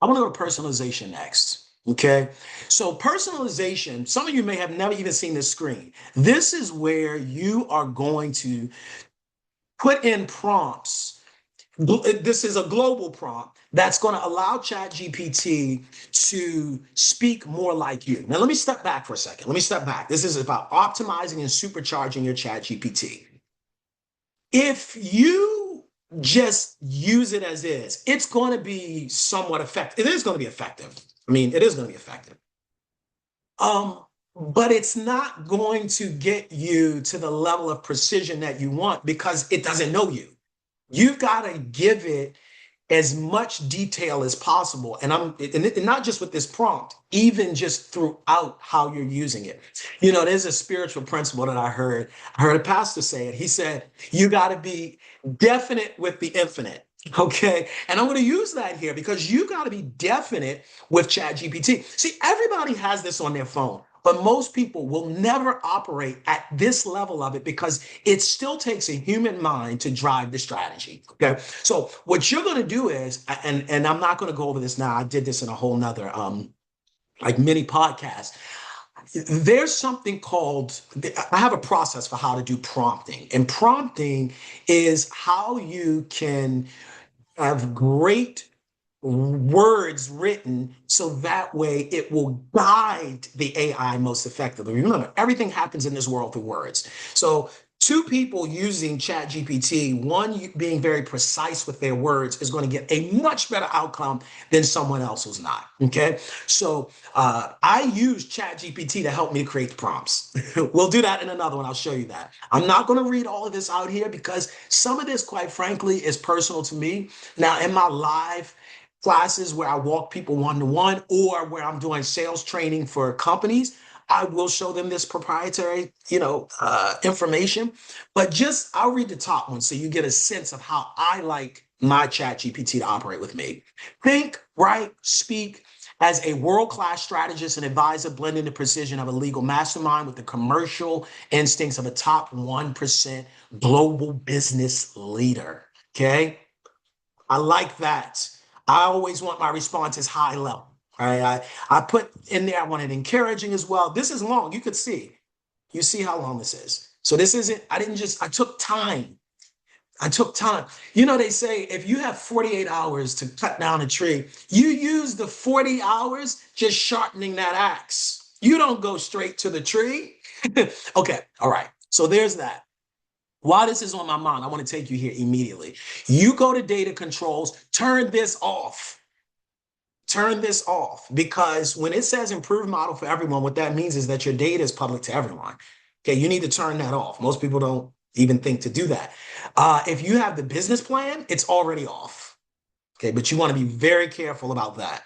I want to go to personalization next. Okay. So, personalization, some of you may have never even seen this screen. This is where you are going to put in prompts. This is a global prompt that's going to allow ChatGPT to speak more like you. Now, let me step back for a second. Let me step back. This is about optimizing and supercharging your ChatGPT. If you just use it as is, it's going to be somewhat effective. It is going to be effective. I mean, it is going to be effective. Um, but it's not going to get you to the level of precision that you want because it doesn't know you. You've got to give it as much detail as possible. And not just with this prompt, even just throughout how you're using it. You know, there's a spiritual principle that I heard. I heard a pastor say it. He said, you got to be definite with the infinite. Okay. And I'm going to use that here because you got to be definite with ChatGPT. See, everybody has this on their phone. But most people will never operate at this level of it because it still takes a human mind to drive the strategy. Okay. So what you're going to do is, and I'm not going to go over this now. I did this in a whole nother like mini podcast. There's something called, I have a process for how to do prompting. And prompting is how you can have great words written so that way it will guide the AI most effectively. Remember, everything happens in this world through words. So, two people using ChatGPT, one being very precise with their words, is going to get a much better outcome than someone else who's not. Okay. So, I use ChatGPT to help me to create the prompts. We'll do that in another one. I'll show you that. I'm not going to read all of this out here because some of this, quite frankly, is personal to me. Now, in my live classes where I walk people one to one or where I'm doing sales training for companies, I will show them this proprietary, information. But just I'll read the top one so you get a sense of how I like my chat GPT to operate with me. Think, write, speak as a world-class strategist and advisor, blending the precision of a legal mastermind with the commercial instincts of a top 1% global business leader. Okay. I like that. I always want my responses high level. Right. I put in there, I want it encouraging as well. This is long. You could see. You see how long this is. So this isn't, I didn't just, I took time. I took time. You know, they say if you have 48 hours to cut down a tree, you use the 40 hours just sharpening that axe. You don't go straight to the tree. Okay. All right. So there's that. While this is on my mind, I want to take you here immediately. You go to data controls, turn this off. Turn this off because when it says improved model for everyone, what that means is that your data is public to everyone. Okay, you need to turn that off. Most people don't even think to do that. If you have the business plan, it's already off. Okay, but you want to be very careful about that.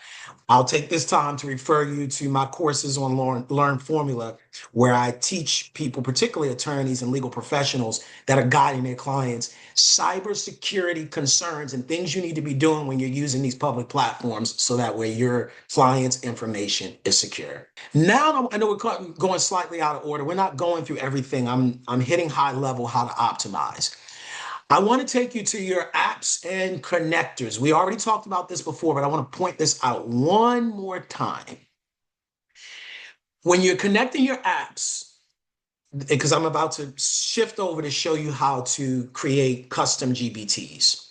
I'll take this time to refer you to my courses on Learn Formula, where I teach people, particularly attorneys and legal professionals that are guiding their clients, cybersecurity concerns and things you need to be doing when you're using these public platforms so that way your client's information is secure. Now, I know we're going slightly out of order. We're not going through everything. I'm hitting high level how to optimize. I want to take you to your apps and connectors. We already talked about this before, but I want to point this out one more time. When you're connecting your apps, because I'm about to shift over to show you how to create custom GBTs.